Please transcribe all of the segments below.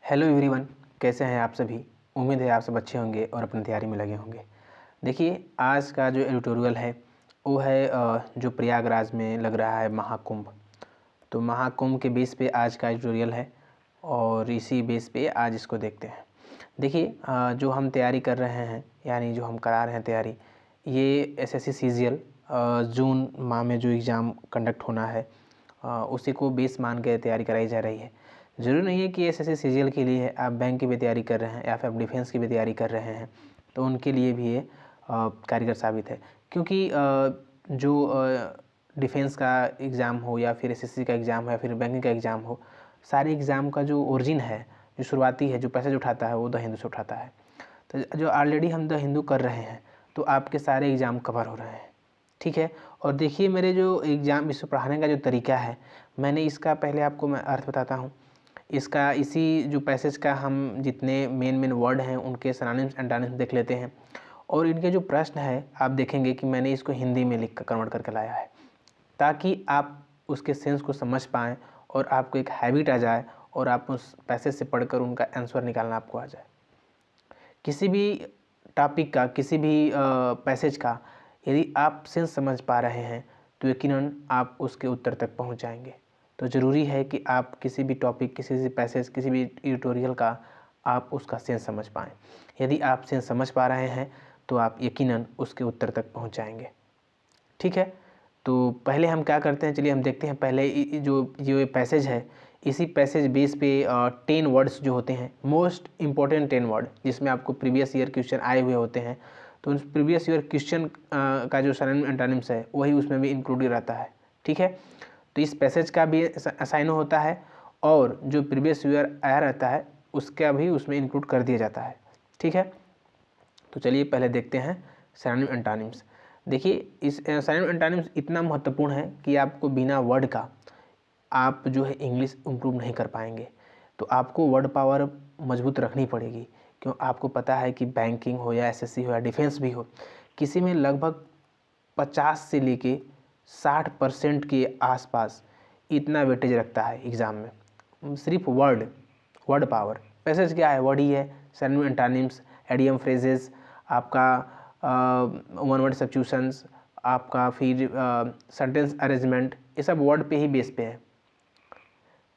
Hello everyone, कैसे हैं आप सभी। उम्मीद है आप सब अच्छे होंगे और अपनी तैयारी में लगे होंगे। देखिए, आज का जो एडिटोरियल है वो है जो प्रयागराज में लग रहा है महाकुंभ। तो महाकुंभ के बेस पे आज का एडिटोरियल है और इसी बेस पे आज इसको देखते हैं। देखिए, जो हम तैयारी कर रहे हैं यानी जो हम करा रहे हैं तैयारी, ये एसएससी सीजीएल जून माह में जो एग्ज़ाम कंडक्ट होना है उसी को बेस मान के तैयारी कराई जा रही है। ज़रूरी नहीं है कि एसएससी सीजीएल के लिए आप बैंक की भी तैयारी कर रहे हैं या फिर आप डिफेंस की भी तैयारी कर रहे हैं तो उनके लिए भी ये कारगर साबित है। क्योंकि जो डिफेंस का एग्ज़ाम हो या फिर एसएससी का एग्ज़ाम हो या फिर बैंकिंग का एग्ज़ाम हो, सारे एग्ज़ाम का जो ओरिजिन है, जो शुरुआती है, जो पैसेज उठाता है वो द हिंदू से उठाता है। तो जो ऑलरेडी हम द हिंदू कर रहे हैं तो आपके सारे एग्ज़ाम कवर हो रहे हैं, ठीक है। और देखिए, मेरे जो एग्ज़ाम इसको पढ़ाने का जो तरीका है, मैंने इसका पहले आपको मैं अर्थ बताता हूँ। इसका इसी जो पैसेज का हम जितने मेन वर्ड हैं उनके सिनोनिम्स एंटोनिम्स देख लेते हैं और इनके जो प्रश्न है आप देखेंगे कि मैंने इसको हिंदी में लिख कर कन्वर्ट करके लाया है ताकि आप उसके सेंस को समझ पाएँ और आपको एक हैबिट आ जाए और आप उस पैसेज से पढ़कर उनका आंसर निकालना आपको आ जाए। किसी भी टॉपिक का, किसी भी पैसेज का यदि आप सेंस समझ पा रहे हैं तो यकीनन आप उसके उत्तर तक पहुंच जाएंगे। तो ज़रूरी है कि आप किसी भी टॉपिक, किसी भी पैसेज, किसी भी ट्यूटोरियल का आप उसका सेंस समझ पाएँ। यदि आप सेंस समझ पा रहे हैं तो आप यकीनन उसके उत्तर तक पहुंच जाएंगे, ठीक है। तो पहले हम क्या करते हैं, चलिए हम देखते हैं। पहले जो पैसेज है, इसी पैसेज बेस पे 10 वर्ड्स जो होते हैं, मोस्ट इम्पॉर्टेंट 10 वर्ड, जिसमें आपको प्रीवियस ईयर क्वेश्चन आए हुए होते हैं, तो उस प्रीवियस ईयर क्वेश्चन का जो सिनोनिम एंटोनिम्स है वही उसमें भी इंक्लूडेड रहता है, ठीक है। तो इस पैसेज का भी असाइन होता है और जो प्रीवियस ईयर आया रहता है उसका भी उसमें इंक्लूड कर दिया जाता है, ठीक है। तो चलिए पहले देखते हैं सिनोनिम एंटोनिम्स। देखिए, इस सिनोनिम एंटोनिम्स इतना महत्वपूर्ण है कि आपको बिना वर्ड का आप जो है इंग्लिश इम्प्रूव नहीं कर पाएंगे। तो आपको वर्ड पावर मजबूत रखनी पड़ेगी, क्यों आपको पता है कि बैंकिंग हो या एसएससी हो या डिफेंस भी हो, किसी में लगभग 50 से लेके 60% के आसपास इतना वेटेज रखता है एग्ज़ाम में, सिर्फ वर्ड पावर। पैसेज क्या है? वर्ड ही है। सिनोनिम एंटोनिम्स, एडियम फ्रेजेस, आपका वन वर्ड सब्स्टिट्यूशंस, आपका फिर सेंटेंस अरेंजमेंट, ये सब वर्ड पे ही बेस पे है।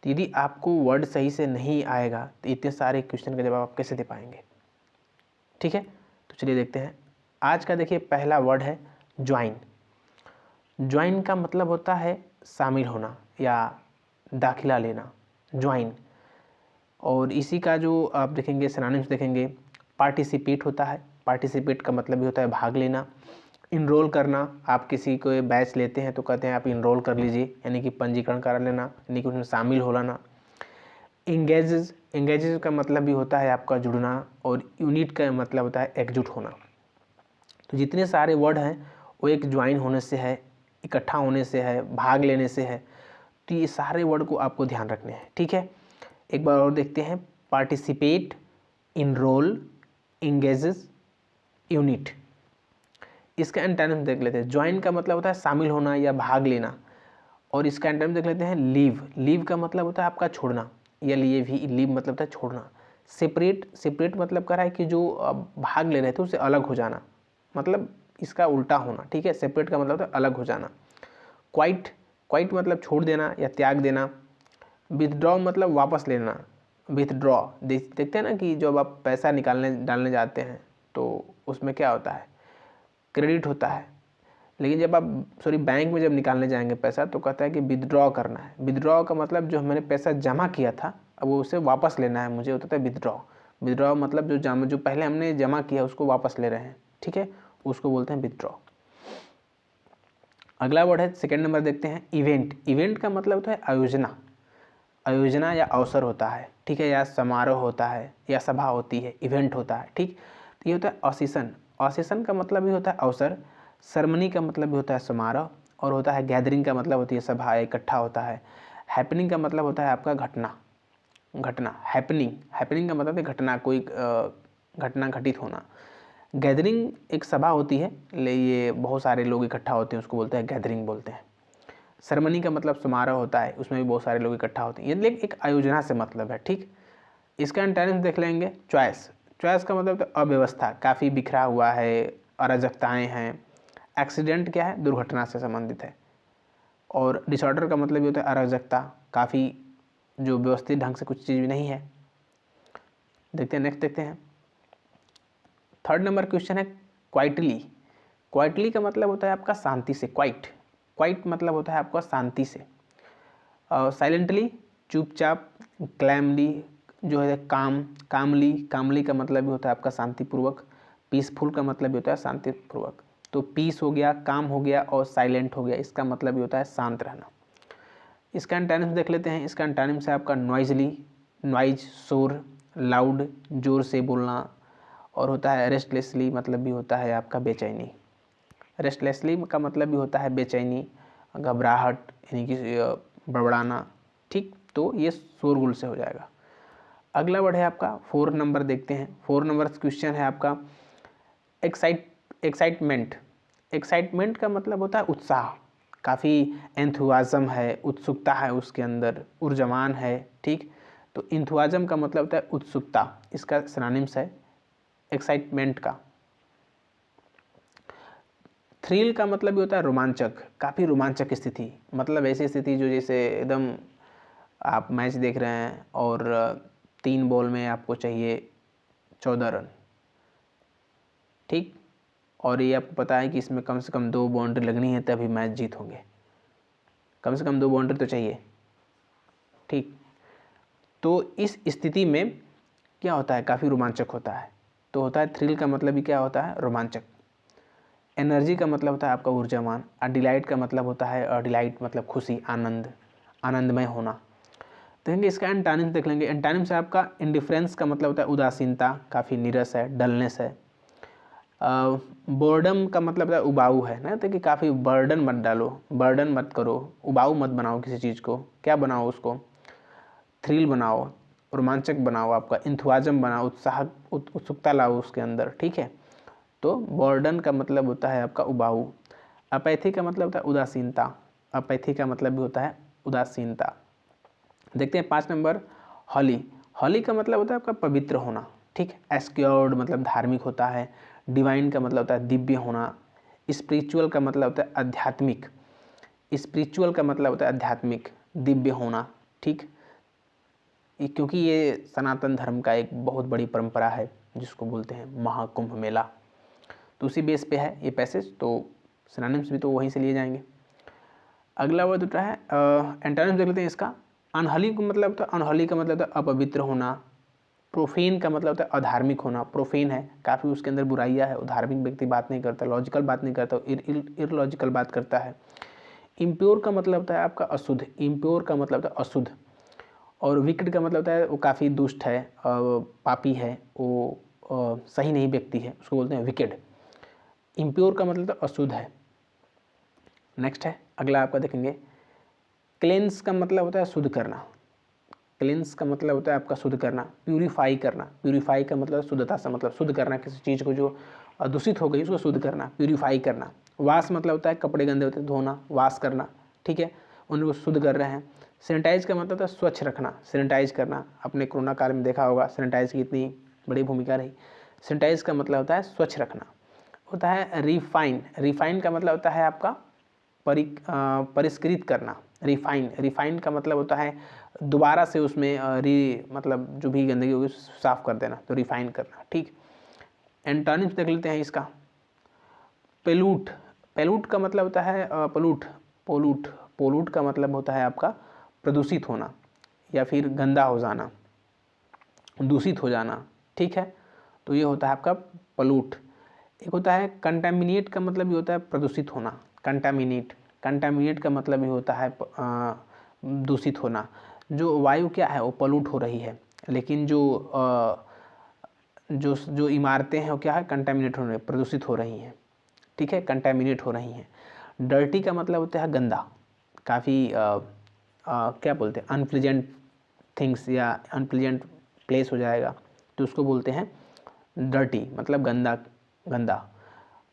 तो यदि आपको वर्ड सही से नहीं आएगा तो इतने सारे क्वेश्चन का जवाब आप कैसे दे पाएंगे, ठीक है। तो चलिए देखते हैं आज का। देखिए, पहला वर्ड है ज्वाइन। ज्वाइन का मतलब होता है शामिल होना या दाखिला लेना, ज्वाइन। और इसी का जो आप देखेंगे सिनोनिम्स देखेंगे, पार्टिसिपेट होता है। पार्टिसिपेट का मतलब भी होता है भाग लेना। इनरोल करना, आप किसी को बैच लेते हैं तो कहते हैं आप इनरोल कर लीजिए, यानी कि पंजीकरण करा लेना, यानी कि उसमें शामिल हो लेना। इंगेजेस का मतलब भी होता है आपका जुड़ना, और यूनिट का मतलब होता है एकजुट होना। तो जितने सारे वर्ड हैं वो एक ज्वाइन होने से है, इकट्ठा होने से है, भाग लेने से है। तो ये सारे वर्ड को आपको ध्यान रखने हैं, ठीक है। एक बार और देखते हैं, पार्टिसिपेट, इनरोल, इंगेजेस, यूनिट। इसका एंटोनिम देख लेते हैं। ज्वाइन का मतलब होता है शामिल होना या भाग लेना, और इसका एंटोनिम देख लेते हैं, लीव। लीव का मतलब होता है आपका छोड़ना, या लिए भी, लीव मतलब होता है छोड़ना। सेपरेट मतलब कर रहा है कि जो भाग ले रहे थे उससे अलग हो जाना, मतलब इसका उल्टा होना, ठीक है। सेपरेट का मतलब होता है अलग हो जाना। क्वाइट मतलब छोड़ देना या त्याग देना। विथड्रॉ मतलब वापस लेना, विथड्रॉ। देखते हैं ना कि जब आप पैसा डालने जाते हैं तो उसमें क्या होता है, क्रेडिट होता है। लेकिन जब आप बैंक में जब निकालने जाएंगे पैसा तो कहता है कि विथड्रॉ करना है। विथड्रॉ का मतलब जो मैंने पैसा जमा किया था अब वो उसे वापस लेना है मुझे, होता है विथड्रॉ। विथड्रॉ मतलब जो पहले हमने जमा किया उसको वापस ले रहे हैं, ठीक है, उसको बोलते हैं विथड्रॉ। अगला वर्ड है, सेकेंड नंबर देखते हैं, इवेंट। इवेंट का मतलब होता है आयोजना या अवसर होता है, ठीक है, या समारोह होता है या सभा होती है, इवेंट होता है, ठीक। तो ये होता है ऑसेशन। ऑसेशन का मतलब भी होता है अवसर। सरमनी का मतलब भी होता है समारोह, और होता है गैदरिंग का मतलब होती है सभा, इकट्ठा होता है। हैपनिंग का मतलब होता है आपका घटना। हैपनिंग का मतलब है घटना, कोई घटना घटित होना। गैदरिंग एक सभा होती है, ये बहुत सारे लोग इकट्ठा होते हैं, उसको बोलते हैं गैदरिंग बोलते हैं। सेरेमनी का मतलब समारोह होता है, उसमें भी बहुत सारे लोग इकट्ठा होते हैं, ये एक आयोजना से मतलब है, ठीक। इसका एंटोनिम देख लेंगे चॉइस। चॉइस का मतलब तो अव्यवस्था, काफ़ी बिखरा हुआ है, अराजकताएँ हैं। एक्सीडेंट क्या है, दुर्घटना से संबंधित है। और डिसऑर्डर का मतलब ये होता है अराजकता, काफ़ी जो व्यवस्थित ढंग से कुछ चीज़ नहीं है। देखते हैं, नेक्स्ट देखते हैं। थर्ड नंबर क्वेश्चन है क्वाइटली। क्वाइटली का मतलब होता है आपका शांति से, क्वाइट। क्वाइट मतलब होता है आपका शांति से। साइलेंटली चुपचाप, क्लैमली जो है काम, कामली, कामली का मतलब भी होता है आपका शांतिपूर्वक। पीसफुल का मतलब भी होता है शांतिपूर्वक। तो पीस हो गया, काम हो गया और साइलेंट हो गया, इसका मतलब भी होता है शांत रहना। इसका एंटोनिम्स देख लेते हैं। इसका एंटोनिम्स है आपका नॉइजली, नॉइज शोर, लाउड जोर से बोलना, और होता है रेस्टलेसली मतलब भी होता है आपका बेचैनी। रेस्टलेसली का मतलब भी होता है बेचैनी, घबराहट, यानी कि बड़बड़ाना। ठीक, तो ये शोरगुल से हो जाएगा। अगला वर्ड है आपका 4 नंबर, देखते हैं। 4 नंबर क्वेश्चन है आपका एक्साइटमेंट। एक्साइटमेंट का मतलब होता है उत्साह, काफ़ी एंथुआज़म है, उत्सुकता है उसके अंदर, ऊर्जावान है। ठीक, तो एंथुआज़म का मतलब होता है उत्सुकता, इसका सिनोनिम्स है एक्साइटमेंट का। थ्रिल का मतलब भी होता है रोमांचक, काफ़ी रोमांचक स्थिति, मतलब ऐसी स्थिति जो जैसे एकदम आप मैच देख रहे हैं और 3 बॉल में आपको चाहिए 14 रन। ठीक, और ये आपको पता है कि इसमें कम से कम 2 बाउंड्री लगनी है तभी मैच जीत होंगे, कम से कम 2 बाउंड्री तो चाहिए। ठीक, तो इस स्थिति में क्या होता है, काफ़ी रोमांचक होता है। तो होता है थ्रिल का मतलब भी क्या होता है, रोमांचक। एनर्जी का मतलब होता है आपका ऊर्जावान। डिलाइट का मतलब होता है, डिलाइट मतलब खुशी, आनंद, आनंदमय होना। देखेंगे इसका एंटोनिम्स देख लेंगे। एंटोनिम्स से आपका इंडिफरेंस का मतलब होता है उदासीनता, काफ़ी नीरस है, डलनेस है। बोर्डम का मतलब होता है उबाऊ है ना, तो कि काफ़ी बर्डन मत डालो, बर्डन मत करो, उबाऊ मत बनाओ किसी चीज़ को। क्या बनाओ उसको, थ्रिल बनाओ, रोमांचक बनाओ, आपका इंथुआजम बनाओ, उत्सुकता लाओ उसके अंदर। ठीक है, तो बर्डन का मतलब होता है आपका उबाऊ। अपैथी का मतलब होता है उदासीनता, अपैथी का मतलब भी होता है उदासीनता। देखते हैं 5 नंबर हॉली। हॉली का मतलब होता है आपका पवित्र होना। ठीक, एस्क्योर्ड मतलब धार्मिक होता है। डिवाइन का मतलब होता है दिव्य होना। स्पिरिचुअल का मतलब होता है आध्यात्मिक, स्पिरिचुअल का मतलब होता है आध्यात्मिक, दिव्य होना। ठीक, क्योंकि ये सनातन धर्म का एक बहुत बड़ी परंपरा है जिसको बोलते हैं महाकुंभ मेला, तो उसी बेस पे है ये पैसेज, तो सिनोनिम्स भी तो वहीं से लिए जाएंगे। अगला वर्ड उठा है एंटोनिम्स देख लेते हैं इसका। अनहली का मतलब होता है, अनहली का मतलब होता है अपवित्र होना। प्रोफेन का मतलब होता है अधार्मिक होना। प्रोफेन है, काफ़ी उसके अंदर बुराइयाँ है, धार्मिक व्यक्ति बात नहीं करता, लॉजिकल बात नहीं करता, इरलॉजिकल बात करता है। इम्प्योर का मतलब होता है आपका अशुद्ध, इम्प्योर का मतलब होता है अशुद्ध। और विकेड का मतलब होता है वो काफ़ी दुष्ट है, पापी है, वो सही नहीं व्यक्ति है, उसको बोलते हैं विकेड। इम्प्योर का मतलब तो अशुद्ध है। नेक्स्ट है, अगला आपका देखेंगे क्लेंस का मतलब होता है शुद्ध करना। क्लेंस का मतलब होता है आपका शुद्ध करना, प्यूरीफाई करना। प्यूरीफाई का मतलब शुद्धता से, मतलब शुद्ध करना किसी चीज़ को जो दूषित हो गई उसको शुद्ध करना, प्यूरीफाई करना। वाश मतलब होता है कपड़े गंदे होते हैं धोना, वाश करना। ठीक है, उनको शुद्ध कर रहे हैं। सैनिटाइज का मतलब होता है स्वच्छ रखना, सैनिटाइज करना। अपने कोरोना काल में देखा होगा सैनिटाइज की इतनी बड़ी भूमिका रही। सैनिटाइज का मतलब होता है स्वच्छ रखना। होता है रिफाइन, रिफाइन का मतलब होता है आपका परिष्कृत करना। रिफाइन, रिफाइन का मतलब होता है दोबारा से उसमें मतलब जो भी गंदगी होगी साफ़ कर देना, तो रिफाइन करना। ठीक, एंटोनिम्स देख लेते हैं इसका। पेलूट, पेलूट का मतलब होता है पलूट, पोलूट। पोलूट का मतलब होता है आपका प्रदूषित होना या फिर गंदा हो जाना, दूषित हो जाना। ठीक है, तो ये होता है आपका पलूट। एक होता है कंटामिनेट का मतलब ये होता है प्रदूषित होना। कंटामिनेट, कंटामिनेट का मतलब ये होता है दूषित होना। जो वायु क्या है वो पलूट हो रही है, लेकिन जो इमारतें हैं वो क्या है, कंटामिनेट हो रही है, प्रदूषित हो रही हैं। ठीक है, कंटामिनेट हो रही हैं। डर्टी का मतलब होता है गंदा, काफ़ी क्या बोलते हैं अनप्लीजेंट थिंग्स या अनप्लीजेंट प्लेस हो जाएगा, तो उसको बोलते हैं डर्टी, मतलब गंदा, गंदा।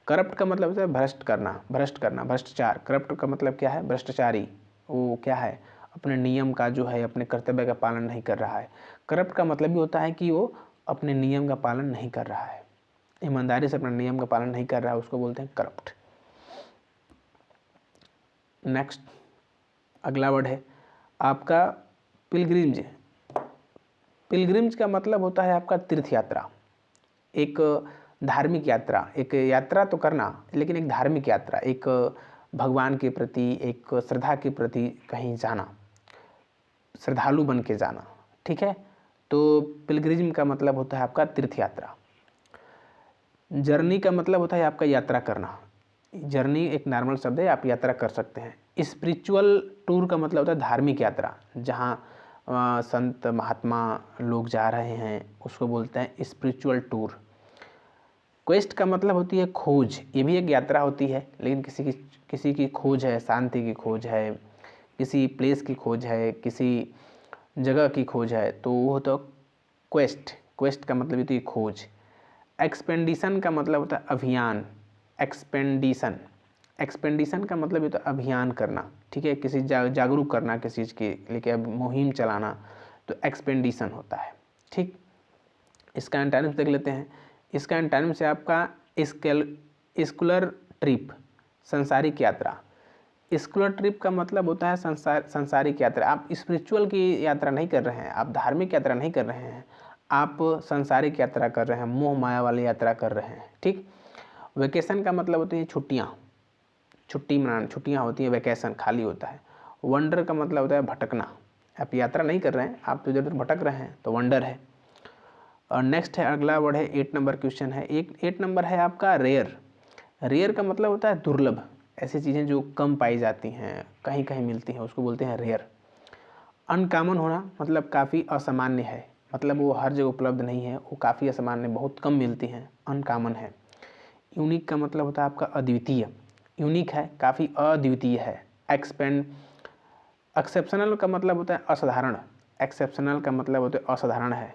करप्ट का मतलब होता है भ्रष्ट करना, भ्रष्ट करना, भ्रष्टाचार। करप्ट का मतलब क्या है, भ्रष्टाचारी। वो क्या है, अपने नियम का जो है, अपने कर्तव्य का पालन नहीं कर रहा है। करप्ट का मतलब भी होता है कि वो अपने नियम का पालन नहीं कर रहा है, ईमानदारी से अपने नियम का पालन नहीं कर रहा है, उसको बोलते हैं करप्ट। नेक्स्ट अगला वर्ड है आपका पिलग्रिम्स। पिलग्रिम्स का मतलब होता है आपका तीर्थ यात्रा, एक धार्मिक यात्रा, एक यात्रा तो करना लेकिन एक धार्मिक यात्रा, एक भगवान के प्रति, एक श्रद्धा के प्रति कहीं जाना, श्रद्धालु बन के जाना, ठीक है। तो पिलग्रिज्म का मतलब होता है आपका तीर्थ यात्रा। जर्नी का मतलब होता है आपका यात्रा करना, जर्नी एक नॉर्मल शब्द है, आप यात्रा कर सकते हैं। स्पिरिचुअल टूर का मतलब होता है धार्मिक यात्रा, जहाँ संत महात्मा लोग जा रहे हैं, उसको बोलते हैं स्पिरिचुअल टूर। क्वेस्ट का मतलब होती है खोज, ये भी एक यात्रा होती है, लेकिन किसी की खोज है, शांति की खोज है, किसी प्लेस की खोज है, किसी जगह की खोज है, तो वो तो क्वेस्ट। क्वेस्ट का मतलब होती है खोज। एक्सपेंडिशन का मतलब होता है अभियान, एक्सपेंडिशन। एक्सपेंडिशन का मतलब होता है अभियान करना, ठीक है, किसी जागरूक करना किसी चीज़ के लेके अब मुहिम चलाना, तो एक्सपेंडिशन होता है, ठीक। इसका एंटोनिम्स देख लेते हैं। इसका एंटोनिम्स है आपका स्कूलर ट्रिप, संसारिक यात्रा। स्कूलर ट्रिप का मतलब होता है संसारिक यात्रा। आप स्पिरिचुअल की यात्रा नहीं कर रहे हैं, आप धार्मिक यात्रा नहीं कर रहे हैं, आप संसारिक यात्रा कर रहे हैं, मोह माया वाली यात्रा कर रहे हैं, ठीक। वेकेशन का मतलब होती है छुट्टियाँ, छुट्टी मनाना, छुट्टियाँ होती हैं, वेकेशन खाली होता है। वंडर का मतलब होता है भटकना, आप यात्रा नहीं कर रहे हैं, आप तो इधर उधर भटक रहे हैं, तो वंडर है। और नेक्स्ट है अगला वर्ड है 8 नंबर क्वेश्चन है, 8 नंबर है आपका रेयर। रेयर का मतलब होता है दुर्लभ, ऐसी चीज़ें जो कम पाई जाती हैं, कहीं कहीं मिलती हैं, उसको बोलते हैं रेयर। अनकॉमन होना मतलब काफ़ी असामान्य है, मतलब वो हर जगह उपलब्ध नहीं है, वो काफ़ी असामान्य, बहुत कम मिलती हैं, अनकॉमन है। यूनिक का मतलब होता है आपका अद्वितीय, यूनिक है, काफ़ी अद्वितीय है। एक्सेप्शनल का मतलब होता है असाधारण, एक्सेप्शनल का मतलब होता है असाधारण है,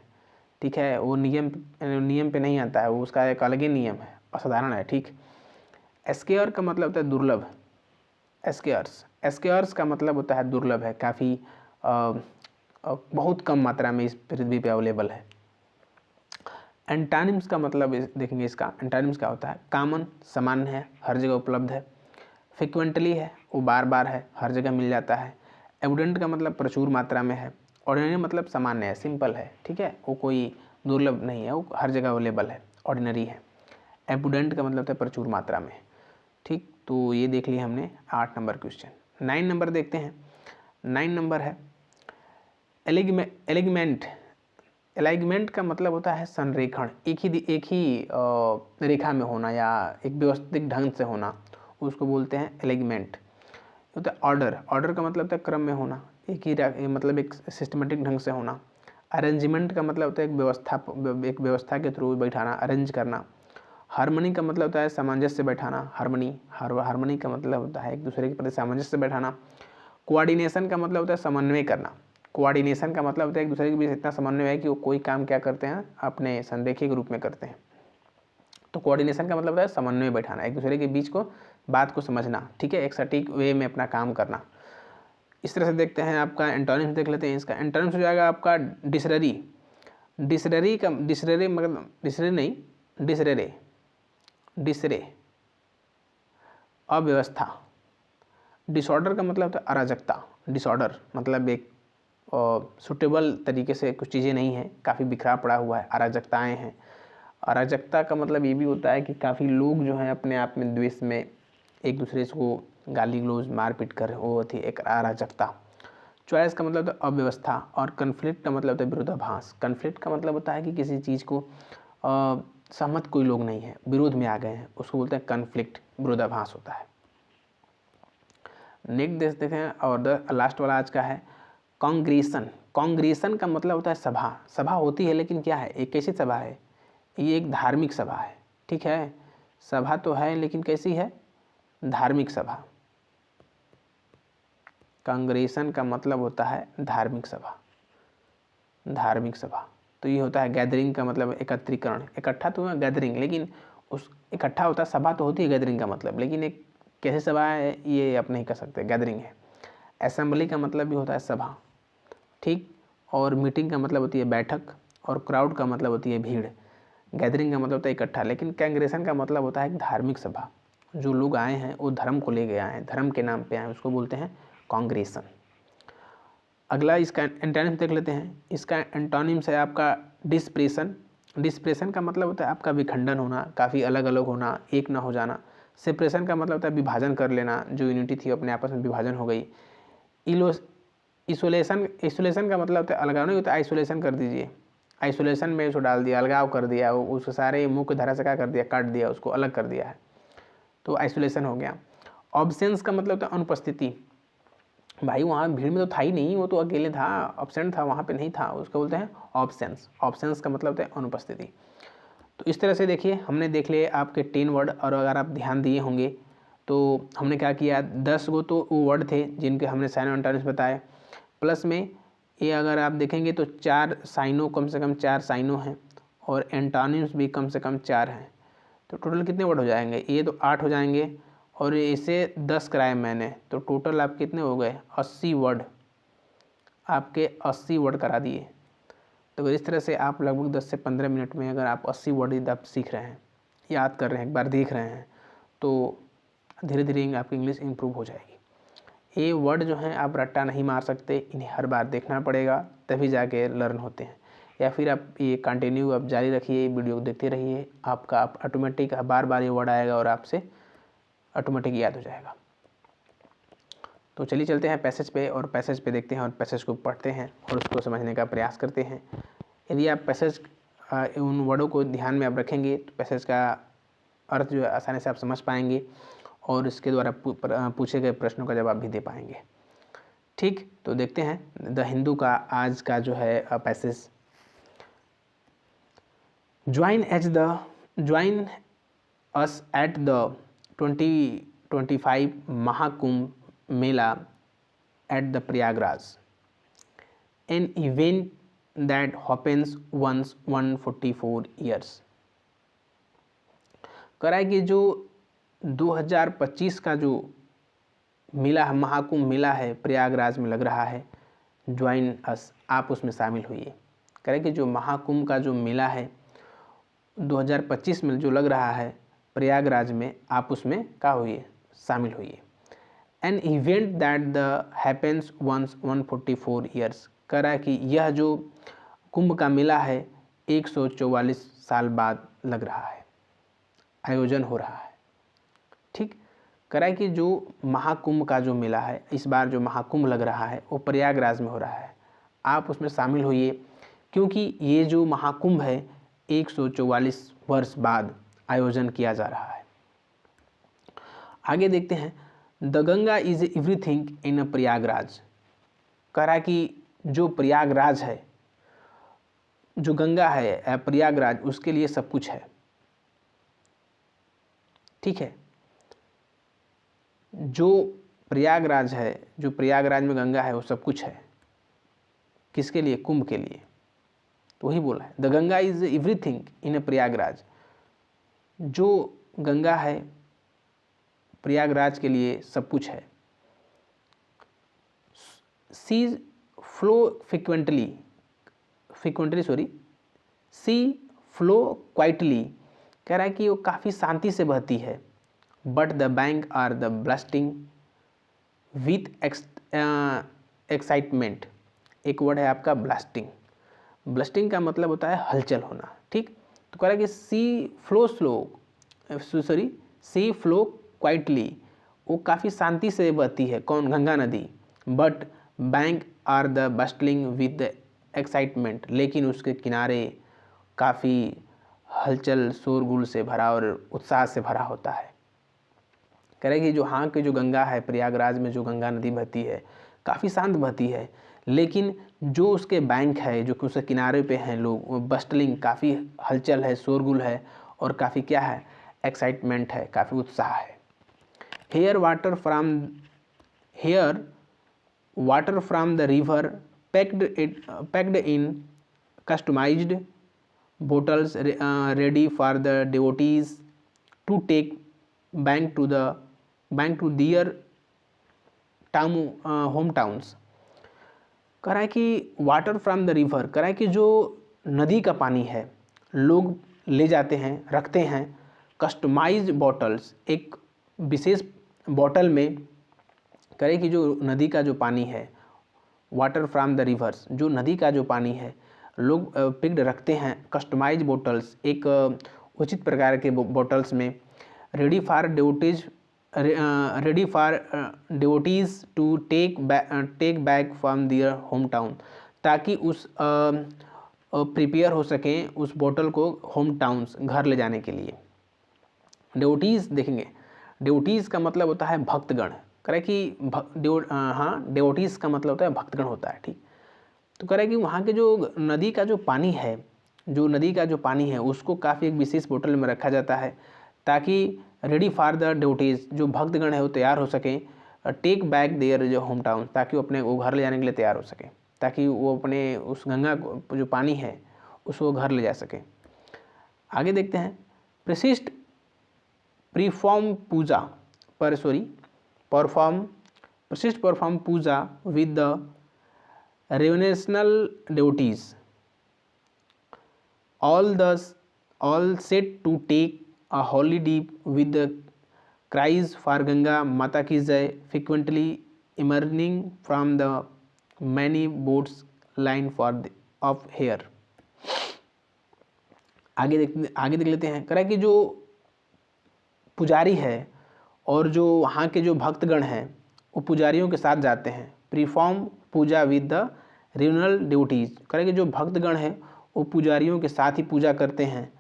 ठीक है, वो नियम पे नहीं आता है, वो उसका एक अलग ही नियम है, असाधारण है, ठीक। एस्केयर का मतलब होता है दुर्लभ, एस्केयर्स का मतलब होता है दुर्लभ है, काफ़ी बहुत कम मात्रा में इस पृथ्वी पे अवेलेबल है। एंटोनिम्स का मतलब देखेंगे, इसका एंटोनिम्स क्या होता है, कॉमन सामान्य है, हर जगह उपलब्ध है। फ्रिक्वेंटली है, वो बार बार है, हर जगह मिल जाता है। एबुडेंट का मतलब प्रचुर मात्रा में है। ऑर्डिनरी मतलब सामान्य है, सिंपल है, ठीक है, वो कोई दुर्लभ नहीं है, वो हर जगह अवेलेबल है, ऑर्डिनरी है। एबुडेंट का मतलब होता है प्रचुर मात्रा में, ठीक। तो ये देख लिया हमने 8 नंबर क्वेश्चन। 9 नंबर देखते हैं। 9 नंबर है एलिगमेंट। एलाइनमेंट का मतलब होता है संरेखण, एक ही रेखा में होना या एक व्यवस्थित ढंग से होना, उसको बोलते हैं एलाइनमेंट। होता है ऑर्डर का मतलब होता है क्रम में होना, मतलब एक सिस्टमेटिक ढंग से होना। अरेंजमेंट का मतलब होता है एक व्यवस्था के थ्रू बैठाना, अरेंज करना। हार्मनी का मतलब होता है सामंजस्य बैठाना, हार्मनी का मतलब होता है एक दूसरे के प्रति सामंजस्य बैठाना। कोऑर्डिनेशन का मतलब होता है समन्वय करना, कोऑर्डिनेशन का मतलब होता है एक दूसरे के बीच इतना समन्वय है कि वो कोई काम क्या करते हैं अपने संरेखी के रूप में करते हैं। तो कोऑर्डिनेशन का मतलब होता है समन्वय बैठाना, एक दूसरे के बीच को बात को समझना, ठीक है, एक सटीक वे में अपना काम करना। इस तरह से देखते हैं। आपका एंटोनिम्स देख लेते हैं। इसका एंटोनिम्स हो जाएगा आपका डिसररी। डिसररी मतलब डिसरे, अव्यवस्था। डिसऑर्डर का मतलब होता है अराजकता, डिसऑर्डर मतलब एक सुटेबल तरीके से कुछ चीज़ें नहीं हैं, काफ़ी बिखरा पड़ा हुआ है, अराजकताएँ हैं। अराजकता का मतलब ये भी होता है कि काफ़ी लोग जो हैं अपने आप में द्वेष में एक दूसरे को गाली गलौज मारपीट कर, वो थी एक अराजकता। चॉइस का मतलब होता है अव्यवस्था। और कन्फ्लिक्ट का मतलब होता है विरोधाभास। कन्फ्लिक्ट का मतलब होता है कि किसी चीज़ को सहमत कोई लोग नहीं है, विरोध में आ गए हैं, उसको बोलते हैं कन्फ्लिक्ट, विरोधाभास होता है। नेक्स्ट देखें और लास्ट वाला आज का है कांग्रेशन। कांग्रेशन का मतलब होता है सभा। सभा होती है लेकिन क्या है, एक कैसी सभा है, ये एक धार्मिक सभा है, ठीक है, सभा तो है लेकिन कैसी है, धार्मिक सभा। कांग्रेशन का मतलब होता है धार्मिक सभा, धार्मिक सभा। तो ये होता है गैदरिंग का मतलब एकत्रीकरण, इकट्ठा तो है गैदरिंग, लेकिन उस इकट्ठा होता है, सभा तो होती है गैदरिंग का मतलब, लेकिन एक कैसे सभा है ये आप नहीं कह सकते, गैदरिंग है। असेंबली का मतलब भी होता है सभा, ठीक। और मीटिंग का मतलब होती है बैठक, और क्राउड का मतलब होती है भीड़, गैदरिंग का मतलब होता है इकट्ठा। लेकिन कांग्रेसन का मतलब होता है एक धार्मिक सभा, जो लोग आए हैं वो धर्म को लेके आए हैं, धर्म के नाम पे आए हैं, उसको बोलते हैं कांग्रेसन। अगला इसका एंटोनिम्स देख लेते हैं। इसका एंटोनिम्स है आपका डिस्प्रेशन। डिस्प्रेशन का मतलब होता है आपका विखंडन होना, काफ़ी अलग अलग होना, एक ना हो जाना। सेपरेशन का मतलब होता है विभाजन कर लेना, जो यूनिटी थी अपने आपस में विभाजन हो गई। इसोलेशन का मतलब होता है अलगाव, नहीं होता आइसोलेशन कर दीजिए, आइसोलेशन में उसको डाल दिया, अलगाव कर दिया, उसको सारे मुख्य धारा से क्या कर दिया, काट दिया, उसको अलग कर दिया है, तो आइसोलेशन हो गया। ऑब्सेंस का मतलब होता है अनुपस्थिति, भाई वहाँ भीड़ में तो था ही नहीं, वो तो अकेले था, अब्सेंट था, वहाँ पे नहीं था, उसको बोलते हैं ऑब्सेंस। ऑब्सेंस का मतलब होता है अनुपस्थिति। तो इस तरह से देखिए हमने देख लिए आपके 10 वर्ड, और अगर आप ध्यान दिए होंगे तो हमने क्या किया, 10 गो तो वो वर्ड थे जिनके हमने साइन एंटोनिम्स बताए, प्लस में ये अगर आप देखेंगे तो 4 साइनों, कम से कम 4 साइनों हैं, और एंटोनिम्स भी कम से कम 4 हैं। तो टोटल कितने वर्ड हो जाएंगे, ये तो 8 हो जाएंगे, और इसे 10 कराए मैंने, तो टोटल आप कितने हो गए, 80 वर्ड, आपके 80 वर्ड करा दिए। तो इस तरह से आप लगभग 10 से 15 मिनट में अगर आप 80 वर्ड यदि आप सीख रहे हैं, याद कर रहे हैं, एक बार देख रहे हैं, तो धीरे धीरे आपकी इंग्लिश इंप्रूव हो जाएगी। ये वर्ड जो हैं आप रट्टा नहीं मार सकते, इन्हें हर बार देखना पड़ेगा, तभी जाके लर्न होते हैं। या फिर आप ये कंटिन्यू आप जारी रखिए, वीडियो देखते रहिए, आपका आप ऑटोमेटिक बार बार ये वर्ड आएगा और आपसे ऑटोमेटिक याद हो जाएगा। तो चलिए चलते हैं पैसेज पे, और पैसेज पे देखते हैं और पैसेज को पढ़ते हैं और उसको समझने का प्रयास करते हैं। यदि आप पैसेज उन वर्डों को ध्यान में आप रखेंगे तो पैसेज का अर्थ जो है आसानी से आप समझ पाएंगे, और इसके द्वारा पूछे गए प्रश्नों का जवाब भी दे पाएंगे। ठीक, तो देखते हैं द हिंदू का आज का जो है passage. Join us at the 2025 Mahakumbh Mela at the Prayagraj, an event that happens once 144 years। कह रहा है कि जो 2025 का जो मेला है, महाकुंभ मेला है, प्रयागराज में लग रहा है, ज्वाइन अस, आप उसमें शामिल होइए। कह रहे हैं कि जो महाकुंभ का जो मेला है 2025 में जो लग रहा है प्रयागराज में, आप उसमें क्या होइए, शामिल होइए। An event that the happens once 144 years, कह रहा है कि यह जो कुंभ का मेला है 144 साल बाद लग रहा है, आयोजन हो रहा है। ठीक, कह रहा है कि जो महाकुंभ का जो मेला है, इस बार जो महाकुंभ लग रहा है वो प्रयागराज में हो रहा है, आप उसमें शामिल होइए, क्योंकि ये जो महाकुंभ है 144 वर्ष बाद आयोजन किया जा रहा है। आगे देखते हैं, the Ganga is everything in Prayagraj. कह रहा है कि जो प्रयागराज है, जो गंगा है प्रयागराज, उसके लिए सब कुछ है। ठीक है, जो प्रयागराज है, जो प्रयागराज में गंगा है वो सब कुछ है, किसके लिए, कुंभ के लिए। तो वही बोला है, the Ganga is everything in Prayagraj, जो गंगा है प्रयागराज के लिए सब कुछ है। सी फ्लो सी फ्लो क्वाइटली, कह रहा है कि वो काफ़ी शांति से बहती है। But the bank are the bustling with excitement, एक वर्ड है आपका ब्लास्टिंग। ब्लस्टिंग का मतलब होता है हलचल होना। ठीक, तो कह रहा है कि सी फ्लो क्वाइटली, वो काफ़ी शांति से बहती है, कौन, गंगा नदी। But bank are the bustling with excitement, लेकिन उसके किनारे काफ़ी हलचल, शोरगुल से भरा और उत्साह से भरा होता है। कह रहे कि जो हाँ की जो गंगा है, प्रयागराज में जो गंगा नदी बहती है काफ़ी शांत बहती है, लेकिन जो उसके बैंक है, जो कि उसके किनारे पे हैं लोग, वो बस्टलिंग, काफ़ी हलचल है, शोरगुल है, और काफ़ी क्या है, एक्साइटमेंट है, काफ़ी उत्साह है। Here water from the river packed in customised bottles ready for the devotees to take back to their hometowns। कह रहा है कि वाटर फ्रॉम द रिवर, कह रहा है कि जो नदी का पानी है लोग ले जाते हैं, रखते हैं कस्टमाइज्ड बॉटल्स, एक विशेष बॉटल में। कह रहे कि जो नदी का जो पानी है, वाटर फ्रॉम द रिवर्स, जो नदी का जो पानी है लोग पिक्ड रखते हैं कस्टमाइज बॉटल्स, एक उचित प्रकार के बॉटल्स में, ready for devotees to take back from their home town, ताकि उस प्रिपेयर हो सकें उस बॉटल को होम टाउन्स, घर ले जाने के लिए। डिवोटीज देखेंगे, डिवोटीज का मतलब होता है भक्तगण, कह रहे कि डिवोटीज का मतलब होता है भक्तगण होता है, ठीक। तो कह रहे कि वहाँ के जो नदी का जो पानी है, जो नदी का जो पानी है उसको काफ़ी एक विशेष बोतल में रखा जाता है, ताकि रेडी फॉर द डिवोटीज, जो भक्तगण है वो तैयार हो सकें, टेक बैक देयर जो होम टाउन, ताकि वो अपने वो घर ले जाने के लिए तैयार हो सके, ताकि वो अपने उस गंगा जो पानी है उसको घर ले जा सके। आगे देखते हैं, priests perform puja with the reverential devotees, all set to take a holy dip with the cries for Ganga Mata ki Jai, frequently emerging from the many boats lined of hair। आगे देख लेते हैं। कह रहा है कि जो पुजारी है और जो वहाँ के जो भक्तगण हैं वो पुजारियों के साथ जाते हैं, perform puja with the reverential duties, करें कि जो भक्तगण हैं वो पुजारियों के साथ ही पूजा करते हैं।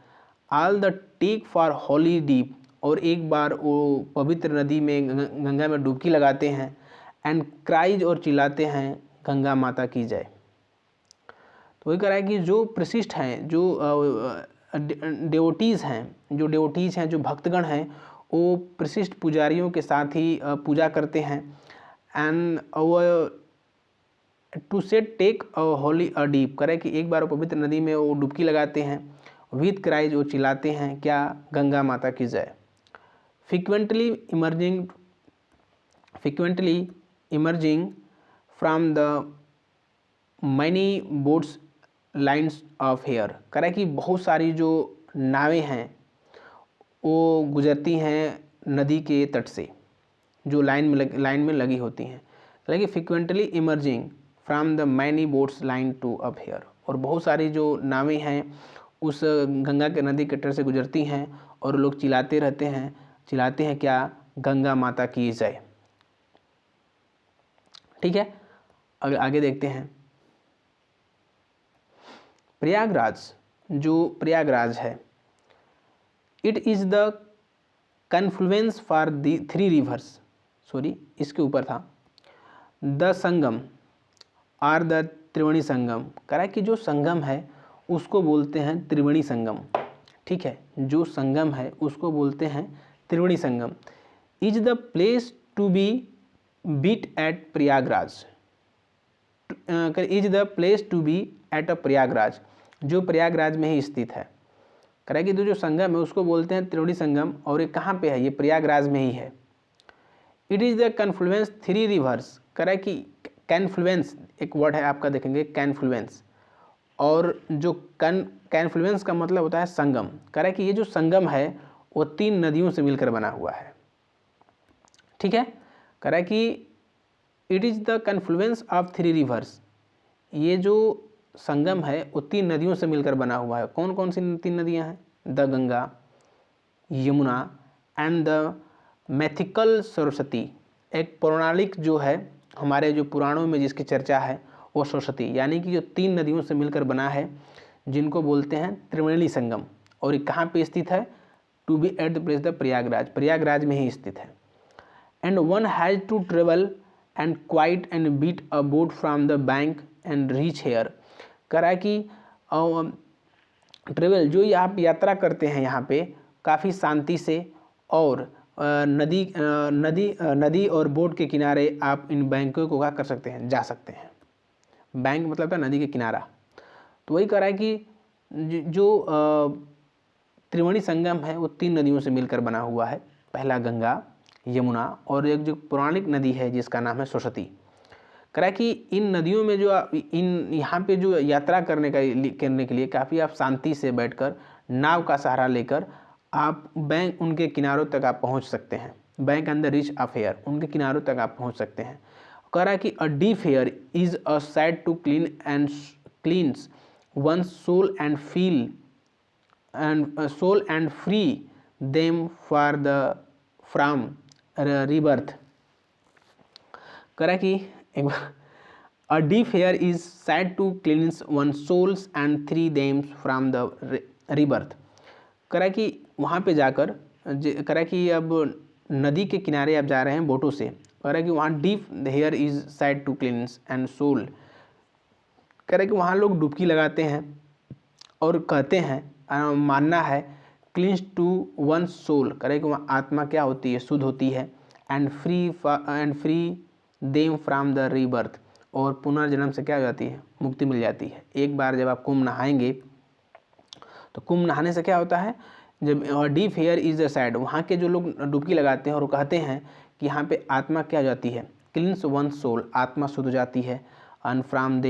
All the take for holy dip, और एक बार वो पवित्र नदी में गंगा में डुबकी लगाते हैं, एंड क्राइज, और चिल्लाते हैं गंगा माता की जय। तो वही कह रहा है कि जो प्रशिष्ट हैं, जो डिवोटीज़ हैं, जो भक्तगण हैं, वो प्रशिष्ट पुजारियों के साथ ही पूजा करते हैं। And to set take holy a dip, करे कि एक बार पवित्र नदी में वो डुबकी लगाते हैं, विद क्राइज, वो चिल्लाते हैं क्या, गंगा माता की जय। Frequently emerging from the many boats lines of here, करे कि बहुत सारी जो नावें हैं वो गुजरती हैं नदी के तट से, जो लाइन में लगी होती हैं। लेकिन frequently emerging from the many boats line to up here, और बहुत सारी जो नावें हैं उस गंगा के नदी के तट से गुजरती हैं, और लोग चिल्लाते हैं क्या, गंगा माता की जय। ठीक है, अगर आगे देखते हैं, प्रयागराज है, it is the confluence for the three reverse, sorry इसके ऊपर था, the Sangam are the Triveni संगम, कह रहा है कि जो संगम है उसको बोलते हैं त्रिवेणी संगम। ठीक है, जो संगम है उसको बोलते हैं Triveni Sangam. Is the place to be beat at Prayagraj, is the place to be at a Prayagraj, जो प्रयागराज में ही स्थित है। कह रहा है कि जो संगम है उसको बोलते हैं त्रिवेणी संगम, और ये कहाँ पे है, ये प्रयागराज में ही है। It is the confluence three reverse, कह रहा है कि कैनफ्लुएंस एक वर्ड है आपका, देखेंगे कैनफ्लुएंस, और जो कैनफ्लुएंस का मतलब होता है संगम। कह रहा है कि ये जो संगम है वो तीन नदियों से मिलकर बना हुआ है। ठीक है, कह रहा है कि it is the confluence of three reverse, ये जो संगम है वो तीन नदियों से मिलकर बना हुआ है। कौन कौन सी तीन नदियां हैं, the Ganga, Yamuna and the mythical Saraswati. एक पौराणिक जो है हमारे जो पुराणों में जिसकी चर्चा है वो सरस्वती, यानी कि जो तीन नदियों से मिलकर बना है, जिनको बोलते हैं त्रिवेणी संगम। और ये कहाँ पे स्थित है, to be at the place the Prayagraj, Prayagraj में ही स्थित है। And one has to travel and quite and beat a boat from the bank and reach here. कह रहा है कि ट्रेवल जो ये आप यात्रा करते हैं यहाँ पे काफ़ी शांति से, और नदी और बोट के किनारे आप इन बैंकों को क्या कर सकते हैं, जा सकते हैं। बैंक मतलब था नदी के किनारा। तो वही कह रहा है कि जो त्रिवेणी संगम है वो तीन नदियों से मिलकर बना हुआ है, पहला गंगा, यमुना, और एक जो पौराणिक नदी है जिसका नाम है सरस्वती। कह रहा है कि इन नदियों में जो इन यहाँ पे जो यात्रा करने के लिए काफ़ी आप शांति से बैठकर नाव का सहारा लेकर आप बैंक उनके किनारों तक आप पहुँच सकते हैं। बैंक अंदर रिच अफेयर, उनके किनारों तक आप पहुँच सकते हैं। कह रहा है कि a deep fair is a sight to cleanse one soul and feel and free them for the from rebirth. कह रहा है कि एक बार a deep hair is side to cleanse one souls and three thems from the rebirth. कह रहा है कि वहाँ पे जाकर कह रहा है कि अब नदी के किनारे आप जा रहे हैं बोटों से, कह रहा है कि वहाँ dip hair is side to cleanse and soul. कह रहा है कि वहाँ लोग डुबकी लगाते हैं और कहते हैं मानना है क्लींस टू वन सोल। कह रहा है कि वहाँ आत्मा क्या होती है, शुद्ध होती है। And free them from the rebirth, और पुनर्जन्म से क्या हो जाती है, मुक्ति मिल जाती है। एक बार जब आप कुंभ नहाएंगे तो कुंभ नहाने से क्या होता है, जब deep here is the side, वहाँ के जो लोग डुबकी लगाते हैं और वो कहते हैं कि यहाँ पे आत्मा क्या हो जाती है, क्लींस वन सोल, आत्मा शुद्ध हो जाती है। And from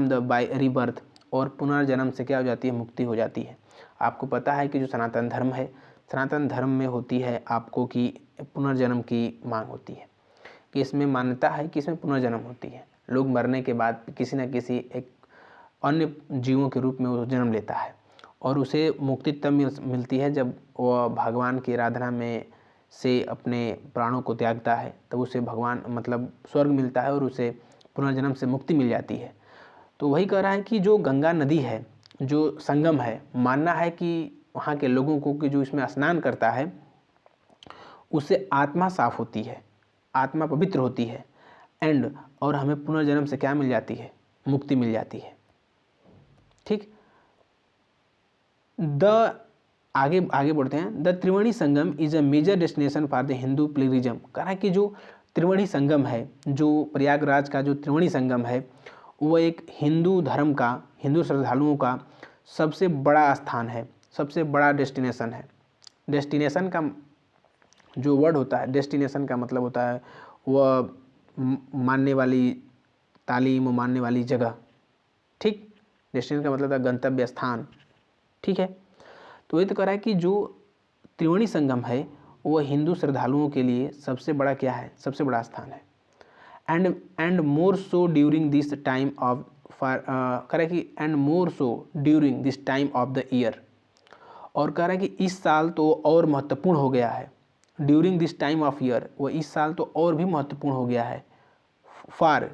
the by rebirth, और पुनर्जन्म से क्या हो जाती है, मुक्ति हो जाती है। आपको पता है कि जो सनातन धर्म है, सनातन धर्म में होती है आपको कि पुनर्जन्म की मांग होती है, कि इसमें मान्यता है कि इसमें पुनर्जन्म होती है। लोग मरने के बाद किसी न किसी एक अन्य जीवों के रूप में वो जन्म लेता है, और उसे मुक्ति तब मिलती है जब वह भगवान की आराधना में से अपने प्राणों को त्यागता है, तब उसे भगवान मतलब स्वर्ग मिलता है और उसे पुनर्जन्म से मुक्ति मिल जाती है। तो वही कह रहा है कि जो गंगा नदी है, जो संगम है, मानना है कि वहाँ के लोगों को कि जो इसमें स्नान करता है उससे आत्मा साफ होती है, आत्मा पवित्र होती है। और हमें पुनर्जन्म से क्या मिल जाती है, मुक्ति मिल जाती है। ठीक, आगे बढ़ते हैं। The Triveni Sangam is a major destination for the Hindu pilgrimage. कह रहा है कि जो त्रिवेणी संगम है, जो प्रयागराज का जो त्रिवेणी संगम है, वो एक हिंदू धर्म का, हिंदू श्रद्धालुओं का सबसे बड़ा स्थान है, सबसे बड़ा डेस्टिनेशन है। डेस्टिनेशन का जो वर्ड होता है, डेस्टिनेशन का मतलब होता है वह मानने वाली तालीम, मानने वाली जगह। ठीक, डेस्टिनेशन का मतलब है गंतव्य स्थान। ठीक है, तो ये तो कह रहा है कि जो त्रिवेणी संगम है वह हिंदू श्रद्धालुओं के लिए सबसे बड़ा क्या है, सबसे बड़ा स्थान है। And more so during this time of कह रहा है कि and more so during this time of the year, और कह रहा है कि इस साल तो और महत्वपूर्ण हो गया है। During this time of year, वो इस साल तो और भी महत्वपूर्ण हो गया है। फार,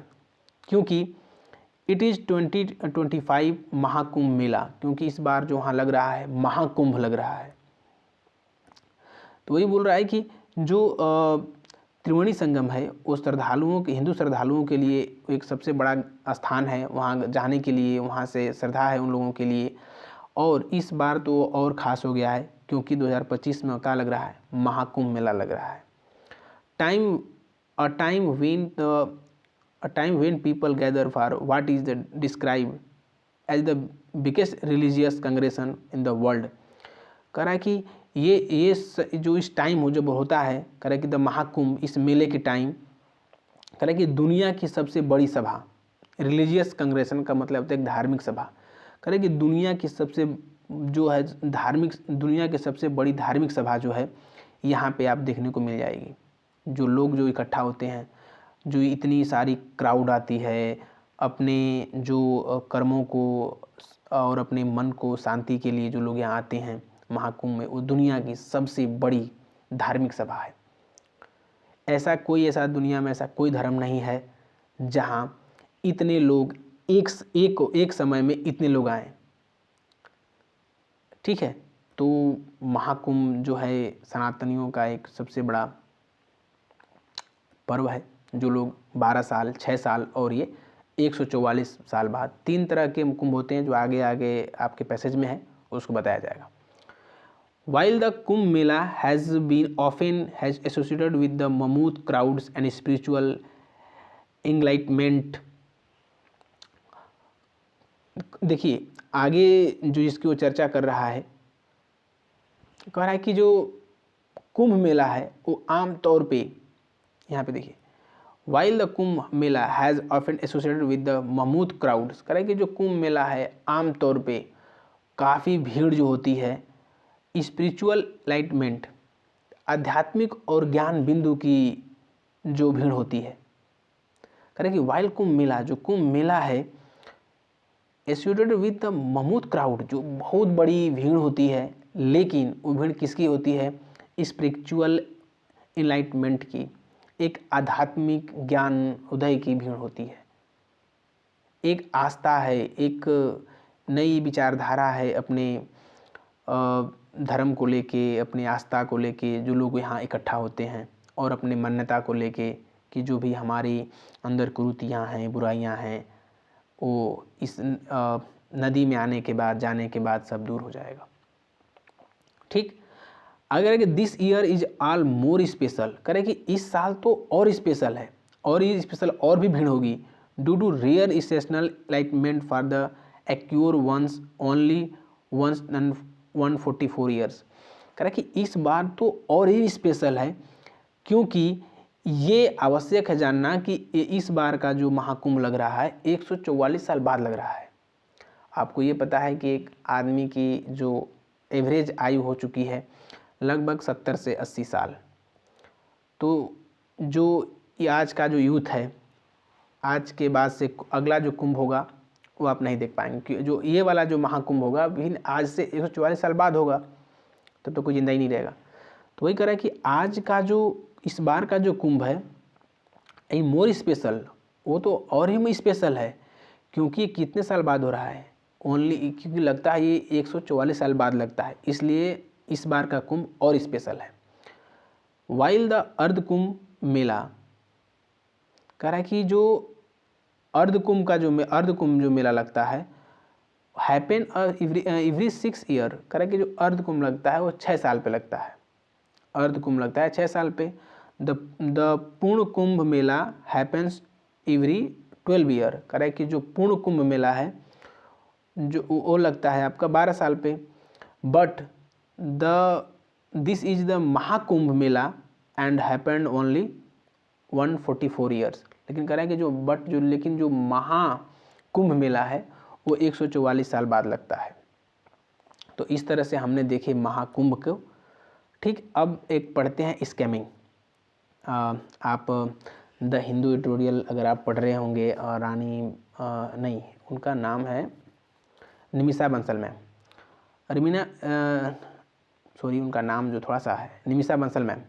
क्योंकि इट इज़ 2025 महाकुंभ मेला, क्योंकि इस बार जो वहाँ लग रहा है महाकुंभ लग रहा है। तो वही बोल रहा है कि जो त्रिवेणी संगम है वो श्रद्धालुओं के, हिंदू श्रद्धालुओं के लिए एक सबसे बड़ा स्थान है, वहाँ जाने के लिए, वहाँ से श्रद्धा है उन लोगों के लिए। और इस बार तो और ख़ास हो गया है क्योंकि 2025 में क्या लग रहा है, महाकुंभ मेला लग रहा है। A time when people gather for what is described as the biggest religious congregation in the world। कह रहा है कि ये जो इस टाइम हो जब होता है, कह रहा है कि द महाकुंभ, इस मेले के टाइम, कह रहा है कि दुनिया की सबसे बड़ी सभा, रिलीजियस कांग्रेशन का मतलब होता है एक धार्मिक सभा। कह रहे कि दुनिया की सबसे जो है धार्मिक, दुनिया की सबसे बड़ी धार्मिक सभा जो है यहाँ पे आप देखने को मिल जाएगी। जो लोग जो इकट्ठा होते हैं, जो इतनी सारी क्राउड आती है अपने जो कर्मों को और अपने मन को शांति के लिए, जो लोग यहाँ आते हैं महाकुंभ में, वो दुनिया की सबसे बड़ी धार्मिक सभा है। ऐसा दुनिया में ऐसा कोई धर्म नहीं है जहाँ इतने लोग एक समय में इतने लोग आए। ठीक है, तो महाकुंभ जो है सनातनियों का एक सबसे बड़ा पर्व है। जो लोग 12 साल, 6 साल और ये 144 साल बाद, 3 तरह के कुंभ होते हैं जो आगे आपके पैसेज में है, उसको बताया जाएगा। While the Kumbh Mela has been often associated with the mammoth crowds and spiritual enlightenment, देखिए आगे जो इसकी वो चर्चा कर रहा है, कह रहा है कि जो कुंभ मेला है वो आम तौर पे, यहाँ पे देखिए, while the Kumbh Mela has often associated with the mammoth crowds, कह रहे कि जो कुंभ मेला है आमतौर पे काफ़ी भीड़ जो होती है स्पिरिचुअल लाइटमेंट, आध्यात्मिक और ज्ञान बिंदु की जो भीड़ होती है। कह रहे कि वाइल कुंभ मेला, जो कुंभ मेला है associated with the mammoth crowd, जो बहुत बड़ी भीड़ होती है, लेकिन वो भीड़ किसकी होती है? स्पिरिचुअल इनलाइटमेंट की, एक आध्यात्मिक ज्ञान उदय की भीड़ होती है। एक आस्था है, एक नई विचारधारा है अपने धर्म को लेके, अपनी आस्था को लेके जो लोग यहाँ इकट्ठा होते हैं, और अपने मान्यता को लेके कि जो भी हमारी अंदर कुरीतियाँ हैं, बुराइयाँ हैं, वो इस नदी में आने के बाद, जाने के बाद सब दूर हो जाएगा। ठीक, अगर कि this year is all more special, करें कि इस साल तो और स्पेशल है, और ये स्पेशल और भी भीड़ होगी due to rare celestial alignment for the occur once only once 144 years. करें कि इस बार तो और ही स्पेशल है, क्योंकि ये आवश्यक है जानना कि इस बार का जो महाकुंभ लग रहा है 144 साल बाद लग रहा है। आपको ये पता है कि एक आदमी की जो एवरेज आयु हो चुकी है लगभग 70 से 80 साल, तो जो ये आज का जो यूथ है, आज के बाद से अगला जो कुंभ होगा वो आप नहीं देख पाएंगे, कि जो ये वाला जो महाकुंभ होगा भी आज से 144 साल बाद होगा, तब तो कोई जिंदा ही नहीं रहेगा। तो वही कह रहा है कि आज का जो इस बार का जो कुंभ है ये मोर स्पेशल, वो तो और ही स्पेशल है, क्योंकि कितने साल बाद हो रहा है? ओनली, क्योंकि लगता है ये 144 साल बाद लगता है, इसलिए इस बार का कुंभ और स्पेशल है। वाइल द अर्ध कुंभ मेला, कह रहा है कि जो अर्ध कुंभ जो मेला लगता है हैपन एवरी 6 ईयर, कह रहा है कि जो अर्ध कुंभ लगता है वो 6 साल पे लगता है। अर्ध कुंभ लगता है 6 साल पे। द पूर्ण Kumbh Mela happens every 12 year, कह रहा है कि जो पूर्ण कुंभ मेला है जो वो लगता है आपका 12 साल पे। But this is the Mahakumbh Mela and happened only 144 years, लेकिन कह रहा है कि लेकिन जो महाकुंभ मेला है वो 144 साल बाद लगता है। तो इस तरह से हमने देखे महाकुंभ को। ठीक, अब एक पढ़ते हैं स्कैमिंग। आप द हिंदू एडिटोरियल अगर आप पढ़ रहे होंगे, रानी नहीं, उनका नाम है निमिषा बंसल मैम, उनका नाम जो थोड़ा सा है निमिषा बंसल मैम,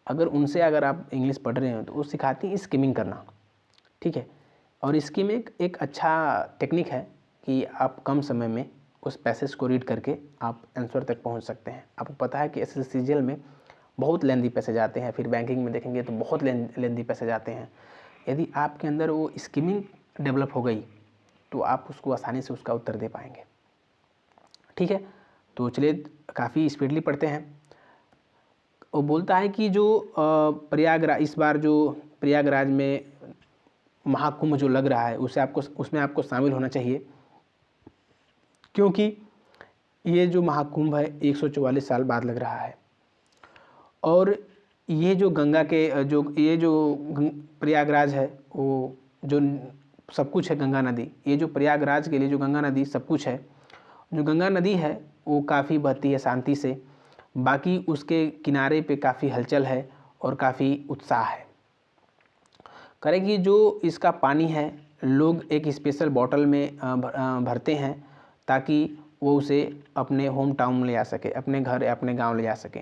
अगर आप इंग्लिश पढ़ रहे हो तो वो सिखाती हैं स्किमिंग करना। ठीक है, और स्किमिंग एक अच्छा टेक्निक है कि आप कम समय में उस पैसेज को रीड करके आप आंसर तक पहुंच सकते हैं। आपको पता है कि SSCGL में बहुत लेंदी पैसेज आते हैं, फिर बैंकिंग में देखेंगे तो बहुत लेंदी पैसेज आते हैं। यदि आपके अंदर वो स्किमिंग डेवलप हो गई तो आप उसको आसानी से उसका उत्तर दे पाएंगे। ठीक है, तो चलिए काफ़ी स्पीडली पढ़ते हैं। वो बोलता है कि जो प्रयागराज, इस बार जो प्रयागराज में महाकुंभ जो लग रहा है उसमें आपको शामिल होना चाहिए, क्योंकि ये जो महाकुंभ है 144 साल बाद लग रहा है। और ये जो गंगा के ये जो प्रयागराज है वो जो सब कुछ है, गंगा नदी, ये जो प्रयागराज के लिए जो गंगा नदी सब कुछ है, जो गंगा नदी है वो काफ़ी बहती है शांति से, बाकी उसके किनारे पे काफ़ी हलचल है और काफ़ी उत्साह है। करें कि जो इसका पानी है लोग एक स्पेशल बॉटल में भरते हैं ताकि वो उसे अपने होम टाउन ले जा सके, अपने घर या अपने गांव ले जा सके।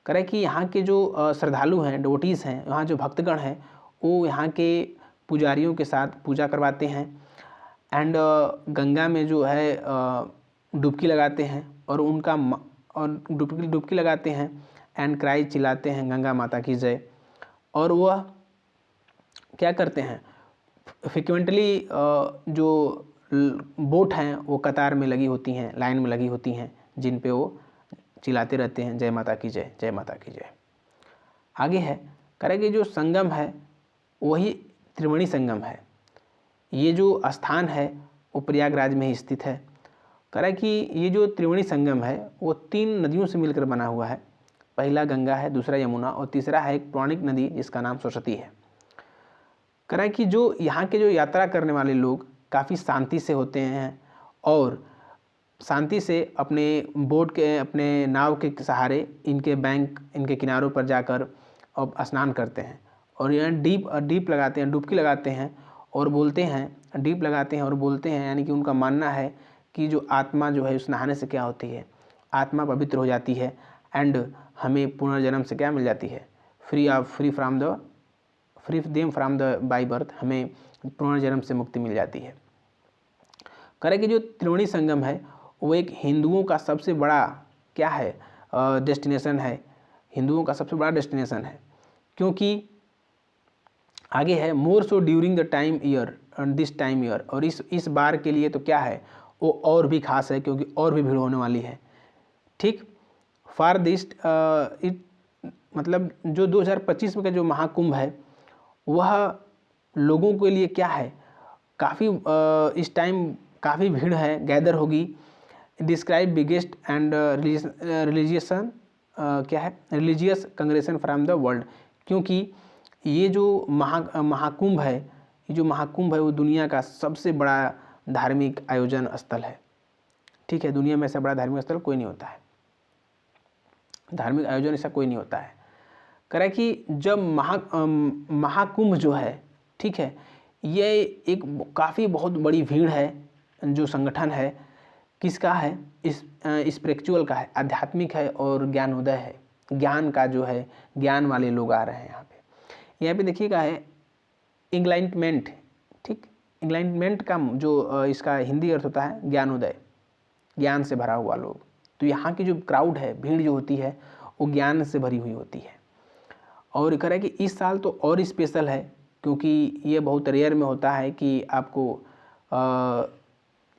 करें कि यहाँ के जो श्रद्धालु हैं, डिवोटीज़ हैं, यहाँ जो भक्तगण हैं, वो यहाँ के पुजारियों के साथ पूजा करवाते हैं एंड गंगा में जो है डुबकी लगाते हैं, और उनका डुबकी लगाते हैं एंड क्राई चिल्लाते हैं गंगा माता की जय। और वह क्या करते हैं, फ्रिक्वेंटली जो बोट हैं वो कतार में लगी होती हैं, लाइन में लगी होती हैं, जिन पे वो चिल्लाते रहते हैं जय माता की जय, जय माता की जय। आगे है, करेंगे जो संगम है वही त्रिवेणी संगम है। ये जो स्थान है वो प्रयागराज में ही स्थित है। करें कि ये जो त्रिवेणी संगम है वो 3 नदियों से मिलकर बना हुआ है। पहला गंगा है, दूसरा यमुना और तीसरा है एक पौराणिक नदी जिसका नाम सरस्वती है। कह रहा है कि जो यहाँ के जो यात्रा करने वाले लोग काफ़ी शांति से होते हैं और शांति से अपने बोट के अपने नाव के सहारे इनके किनारों पर जाकर अब स्नान करते हैं और यहाँ डीप लगाते हैं, डुबकी लगाते हैं और बोलते हैं, डीप लगाते हैं और बोलते हैं, यानी कि उनका मानना है कि जो आत्मा जो है उस नहाने से क्या होती है, आत्मा पवित्र हो जाती है एंड हमें पुनर्जन्म से क्या मिल जाती है, free them from the by birth, हमें पुनर्जन्म से मुक्ति मिल जाती है। करें कि जो त्रिवेणी संगम है वो एक हिंदुओं का सबसे बड़ा क्या है, डेस्टिनेशन है, हिंदुओं का सबसे बड़ा डेस्टिनेशन है, क्योंकि आगे है more so during the time year this time year, और इस बार के लिए तो क्या है वो और भी खास है क्योंकि और भी भीड़ होने वाली है। ठीक, फॉर दिस इट मतलब जो 2025 में का जो महाकुंभ है वह लोगों के लिए क्या है, काफ़ी इस टाइम काफ़ी भीड़ है, गैदर होगी। Describe biggest and religious congregation from the world, क्योंकि ये जो महाकुंभ है, ये जो महाकुंभ है वो दुनिया का सबसे बड़ा धार्मिक आयोजन स्थल है। ठीक है, दुनिया में ऐसा बड़ा धार्मिक स्थल कोई नहीं होता है, धार्मिक आयोजन ऐसा कोई नहीं होता है। कह रहा है कि जब महाकुंभ जो है, ठीक है, ये एक काफ़ी बहुत बड़ी भीड़ है, जो संगठन है किसका है, स्पिरिचुअल का है, आध्यात्मिक है और ज्ञानोदय है, ज्ञान का जो है, ज्ञान वाले लोग आ रहे हैं यहाँ पे देखिएगा है इंलाइटमेंट। ठीक, इंलाइटमेंट का जो इसका हिंदी अर्थ होता है ज्ञानोदय, ज्ञान से भरा हुआ लोग। तो यहाँ की जो क्राउड है, भीड़ जो होती है वो ज्ञान से भरी हुई होती है। और कह रहा है कि इस साल तो और स्पेशल है क्योंकि ये बहुत रेयर में होता है कि आपको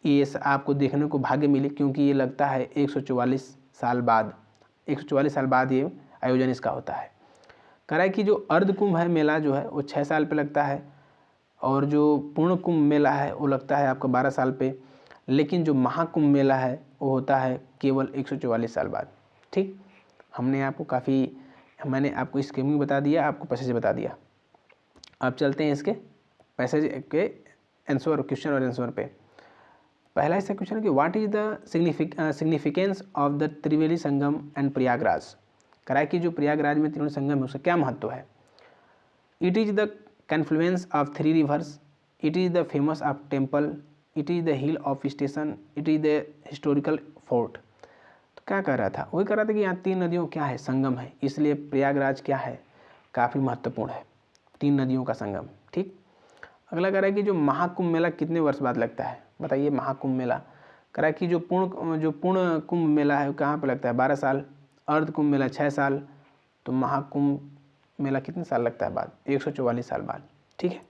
ये आपको देखने को भाग्य मिले, क्योंकि ये लगता है 144 साल बाद ये आयोजन इसका होता है। कह रहा है कि जो अर्ध कुंभ है मेला जो है वो 6 साल पे लगता है और जो पूर्ण कुंभ मेला है वो लगता है आपको 12 साल पे, लेकिन जो महाकुंभ मेला है वो होता है केवल 144 साल बाद। ठीक, मैंने आपको स्कीमिंग बता दिया, आपको पैसेज बता दिया। अब चलते हैं इसके पैसेज के आंसर, क्वेश्चन और आंसर पे। पहला ऐसा क्वेश्चन है कि what is the significance of the Triveni Sangam and Prayagraj. कराए कि जो प्रयागराज में त्रिवेणी संगम है उसका क्या महत्व है। It is the confluence of 3 reverse, it is the famous of temple, it is the hill of station, it is the historical fort. तो क्या कह रहा था, वही कह रहा था कि यहाँ 3 नदियों क्या है, संगम है, इसलिए प्रयागराज क्या है, काफ़ी महत्वपूर्ण है, 3 नदियों का संगम। ठीक, अगला कह रहा है कि जो महाकुंभ मेला कितने वर्ष बाद लगता है, बताइए। महाकुंभ मेला कह रहा है कि जो पूर्ण कुंभ मेला है कहाँ पे लगता है, 12 साल, अर्ध कुंभ मेला 6 साल, तो महाकुंभ मेला कितने साल लगता है बाद, 144 साल बाद। ठीक है,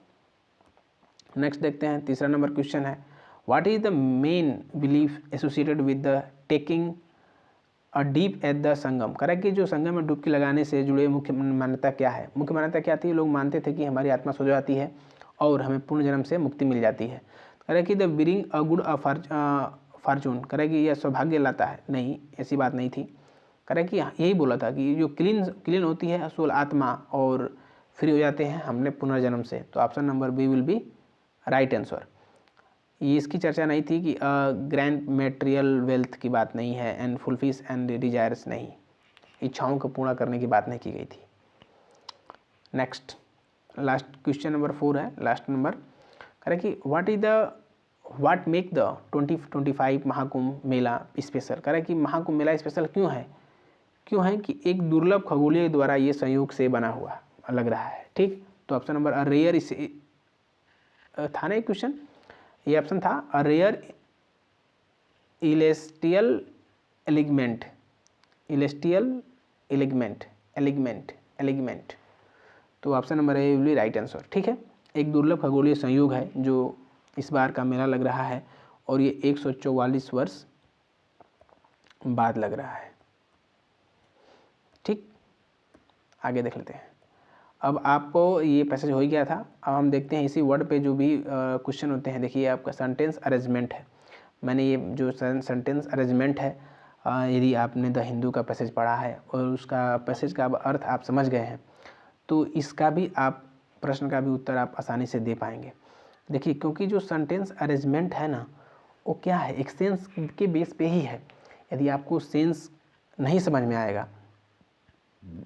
नेक्स्ट देखते हैं। तीसरा नंबर क्वेश्चन है what is the main belief associated with the taking a deep at the Sangam. कह रहा है कि जो संगम में डुबकी लगाने से जुड़े मुख्य मान्यता क्या है। मुख्य मान्यता क्या थी, लोग मानते थे कि हमारी आत्मा सो जाती है और हमें पूर्ण जन्म से मुक्ति मिल जाती है। कह रहा है कि the bring a good Fortune, कह रहा है कि यह सौभाग्य लाता है, नहीं ऐसी बात नहीं थी। कह रहा है कि यही बोला था कि जो क्लीन होती है असुल आत्मा और फ्री हो जाते हैं हमने पुनर्जन्म से। तो option number B will be right answer. ये इसकी चर्चा नहीं थी कि ग्रैंड मेटेरियल वेल्थ की बात नहीं है एंड फुलफिल्स एंड डिजायर्स, नहीं, इच्छाओं को पूर्ण करने की बात नहीं की गई थी। नेक्स्ट लास्ट क्वेश्चन नंबर 4 है, लास्ट नंबर। कह रहा है कि what make the 2025 Mahakumbh Mela special. कह रहा है कि महाकुंभ मेला स्पेशल क्यों है कि एक दुर्लभ खगोलीय द्वारा ये संयोग से बना हुआ लग रहा है। ठीक, तो ऑप्शन नंबर रेयर था ना, एक क्वेश्चन ये ऑप्शन था, अ रेयर इलेस्टियल एलिगमेंट, तो option number A will be right answer. ठीक है, एक दुर्लभ खगोलीय संयोग है जो इस बार का मेला लग रहा है और ये 144 वर्ष बाद लग रहा है। ठीक, आगे देख लेते हैं। अब आपको ये पैसेज हो ही गया था, अब हम देखते हैं इसी वर्ड पे जो भी क्वेश्चन होते हैं। देखिए आपका सेंटेंस अरेंजमेंट है, मैंने ये जो सेंटेंस अरेंजमेंट है, यदि आपने द हिंदू का पैसेज पढ़ा है और उसका पैसेज का अर्थ आप समझ गए हैं तो इसका भी आप प्रश्न का भी उत्तर आप आसानी से दे पाएंगे। देखिए, क्योंकि जो सेंटेंस अरेंजमेंट है ना, वो क्या है, एक सेंस के बेस पे ही है। यदि आपको सेंस नहीं समझ में आएगा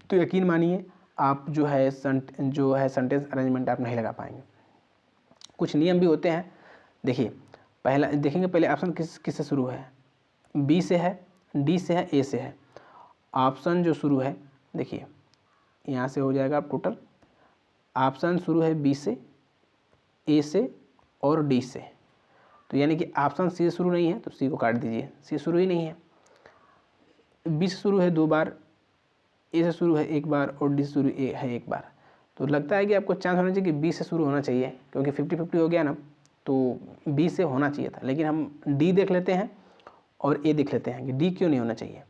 तो यकीन मानिए आप जो है सेंटेंस अरेंजमेंट आप नहीं लगा पाएंगे। कुछ नियम भी होते हैं। देखिए, पहला देखेंगे, पहले ऑप्शन किससे शुरू है, बी से है, डी से है, ए से है। ऑप्शन जो शुरू है, देखिए यहाँ से हो जाएगा टोटल, ऑप्शन शुरू है बी से, ए से और डी से। तो यानी कि ऑप्शन सी से शुरू नहीं है तो सी को काट दीजिए, सी शुरू ही नहीं है। बी से शुरू है 2 बार, ए से शुरू है 1 बार और डी से शुरू है 1 बार। तो लगता है कि आपको चांस होना चाहिए कि बी से शुरू होना चाहिए, क्योंकि 50-50 हो गया ना, तो बी से होना चाहिए था। लेकिन हम डी देख लेते हैं और ए देख लेते हैं कि डी क्यों नहीं होना चाहिए।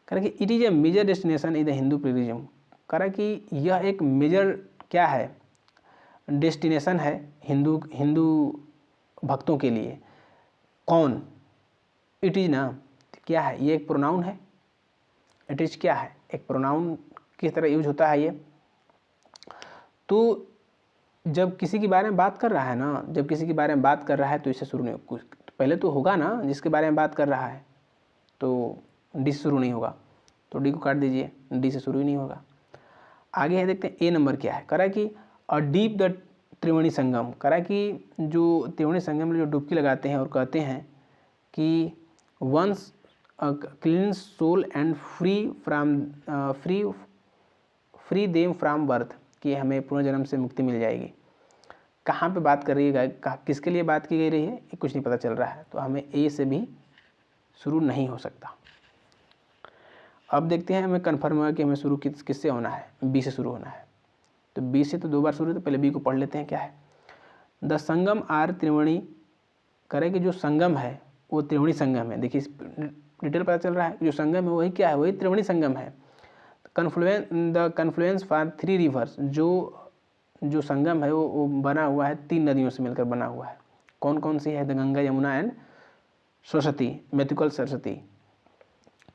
कारण कि it is a major destination in the Hindu pilgrim. कारण कि यह एक मेजर क्या है, डेस्टिनेशन है हिंदू भक्तों के लिए। कौन, इट इज़ ना, क्या है ये, एक प्रोनाउन है। इट इज़ क्या है, एक प्रोनाउन किस तरह यूज होता है ये। तो जब किसी के बारे में बात कर रहा है ना, जब किसी के बारे में बात कर रहा है तो इससे शुरू नहीं, कुछ पहले तो होगा ना जिसके बारे में बात कर रहा है, तो डी से शुरू नहीं होगा, तो डी को काट दीजिए, डी से शुरू ही नहीं होगा। आगे है, देखते हैं ए नंबर क्या है। करा कि अ डीप द त्रिवेणी संगम। करा कि जो त्रिवेणी संगम में जो डुबकी लगाते हैं और कहते हैं कि once clean soul and free them from birth, कि हमें पुनर्जन्म से मुक्ति मिल जाएगी। कहाँ पे बात कर रही है, किसके लिए बात की गई रही है, ये कुछ नहीं पता चल रहा है। तो हमें ए से भी शुरू नहीं हो सकता। अब देखते हैं, हमें कन्फर्म हुआ कि हमें शुरू किससे होना है, बी से शुरू होना है। तो बी से तो 2 बार शुरू है, तो पहले बी को पढ़ लेते हैं क्या है। द संगम आर त्रिवेणी। करें कि जो संगम है वो त्रिवेणी संगम है। देखिए डिटेल पता चल रहा है, जो संगम है वही क्या है, वही त्रिवेणी संगम है। The confluence for 3 reverse. जो संगम है वो बना हुआ है 3 नदियों से मिलकर बना हुआ है। कौन कौन सी है, the Ganga, Yamuna and Saraswati, mythical Saraswati.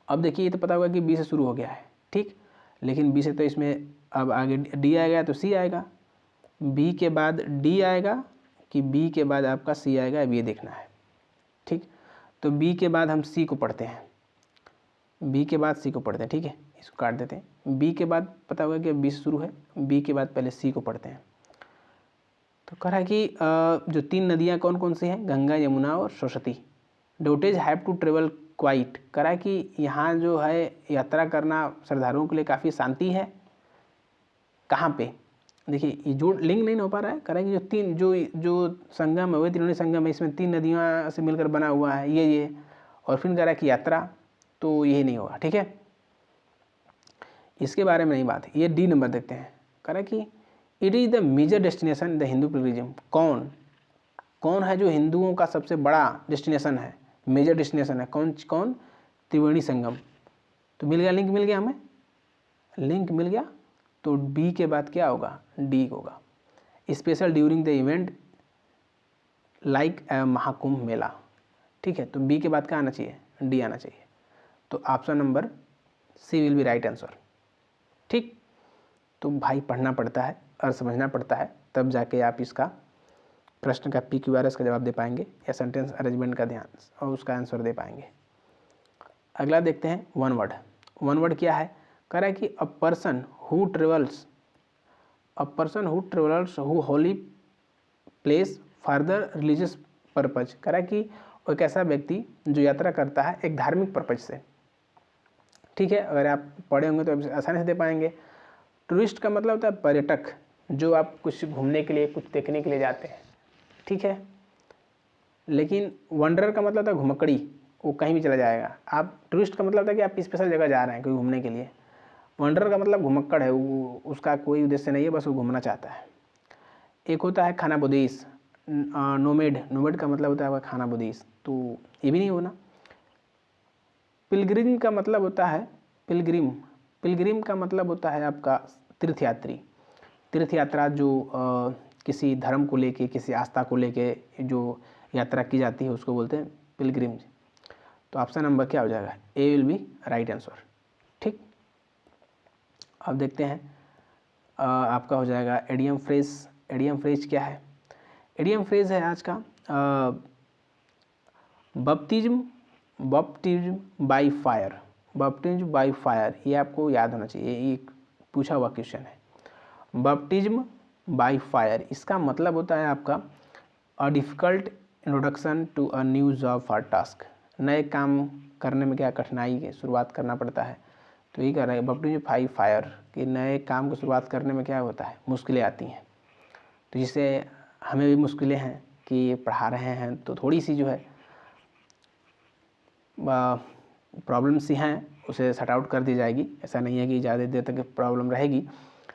अब देखिए, ये तो पता होगा कि बी से शुरू हो गया है, ठीक। लेकिन बी से तो इसमें अब आगे डी आएगा तो सी आएगा, बी के बाद डी आएगा कि बी के बाद आपका सी आएगा, अब ये देखना है, ठीक। तो बी के बाद हम सी को पढ़ते हैं, बी के बाद सी को पढ़ते हैं, ठीक है, इसको काट देते हैं। बी के बाद पता होगा कि बी से शुरू है, बी के बाद पहले सी को पढ़ते हैं। तो कह रहा है कि जो 3 नदियाँ कौन कौन सी हैं, गंगा, यमुना और Saraswati. Devotees have to travel quite. कह रहा है कि यहाँ जो है यात्रा करना श्रद्धालुओं के लिए काफ़ी शांति है। कहाँ पे, देखिए ये जो लिंक नहीं हो पा रहा है। कह रहा है कि जो संगम है वही त्रिवेणी संगम है, इसमें 3 नदियों से मिलकर बना हुआ है ये, और फिर कह रहा है कि यात्रा, तो यही नहीं होगा, ठीक है, इसके बारे में नहीं बात है। ये डी नंबर देखते हैं। कह रहा है कि it is the major destination the Hindu pilgrim. कौन है जो हिंदुओं का सबसे बड़ा डेस्टिनेशन है, मेजर डेस्टिनेशन है, कौन, त्रिवेणी संगम। तो मिल गया, लिंक मिल गया, हमें लिंक मिल गया। तो बी के बाद क्या होगा, डी होगा। Special during the event like Mahakumbh Mela, ठीक है। तो बी के बाद क्या आना चाहिए, डी आना चाहिए। तो option number C will be right answer, ठीक। तो भाई पढ़ना पड़ता है और समझना पड़ता है, तब जाके आप इसका प्रश्न का PQRS का जवाब दे पाएंगे या सेंटेंस अरेंजमेंट का ध्यान और उसका आंसर दे पाएंगे। अगला देखते हैं, वन वर्ड क्या है। कह रहा है कि a person who travels who holy place further religious purpose. कह रहा है कि एक ऐसा व्यक्ति जो यात्रा करता है एक धार्मिक पर्पज से, ठीक है। अगर आप पढ़े होंगे तो आसानी से दे पाएंगे। टूरिस्ट का मतलब होता है पर्यटक, जो आप कुछ घूमने के लिए, कुछ देखने के लिए जाते हैं, ठीक है। लेकिन वंडरर का मतलब होता है घुमक्कड़ी, वो कहीं भी चला जाएगा। आप टूरिस्ट का मतलब होता है कि आप स्पेशल जगह जा रहे हैं कोई घूमने के लिए। वंडरर का मतलब घुमक्कड़ है, वो उसका कोई उद्देश्य नहीं है, बस वो घूमना चाहता है। एक होता है खानाबदोश, नोमेड का मतलब होता है आपका खानाबदोश, तो ये भी नहीं होना। पिलग्रिम का मतलब होता है पिलग्रिम का मतलब होता है आपका तीर्थ यात्रा, जो किसी धर्म को लेके, किसी आस्था को लेके जो यात्रा की जाती है उसको बोलते हैं पिलग्रिम। तो ऑप्शन नंबर क्या हो जाएगा, ए विल बी राइट आंसर, ठीक। अब देखते हैं आपका हो जाएगा एडियम फ्रेज। एडियम फ्रेज क्या है? एडियम फ्रेज है आज का बप्टिज्म बाय फायर। बप्टिज्म बाय फायर, ये आपको याद होना चाहिए, ये एक पूछा हुआ क्वेश्चन है। बप्टिज्म बाय फायर, इसका मतलब होता है आपका a difficult introduction to a new job for task. नए काम करने में क्या कठिनाई की शुरुआत करना पड़ता है, तो ये कह रहा है बप्टिज्म बाय फायर कि नए काम को शुरुआत करने में क्या होता है, मुश्किलें आती हैं। तो जिससे हमें भी मुश्किलें हैं कि पढ़ा रहे हैं तो थोड़ी सी जो है प्रॉब्लम्स ही हैं, उसे सॉर्ट आउट कर दी जाएगी। ऐसा नहीं है कि ज़्यादा देर तक प्रॉब्लम रहेगी,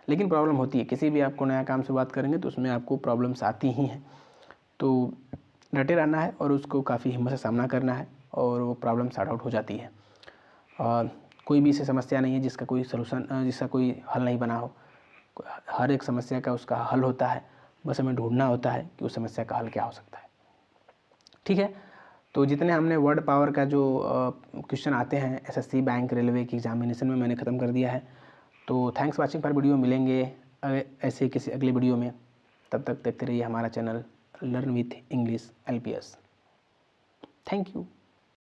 लेकिन प्रॉब्लम होती है। किसी भी आपको नया काम शुरुआत करेंगे तो उसमें आपको प्रॉब्लम्स आती ही हैं, तो डटे रहना है और उसको काफ़ी हिम्मत से सामना करना है और वो प्रॉब्लम सॉर्ट आउट हो जाती है। और कोई भी ऐसी समस्या नहीं है जिसका कोई सलूशन, जिसका कोई हल नहीं बना हो। हर एक समस्या का उसका हल होता है, बस हमें ढूंढना होता है कि उस समस्या का हल क्या हो सकता है। ठीक है, तो जितने हमने वर्ड पावर का जो क्वेश्चन आते हैं एसएससी, बैंक, रेलवे की एग्जामिनेशन में, मैंने ख़त्म कर दिया है। तो थैंक्स वाचिंग फॉर वीडियो। मिलेंगे ऐसे किसी अगले वीडियो में, तब तक देखते रहिए हमारा channel learn with English LPS। Thank you.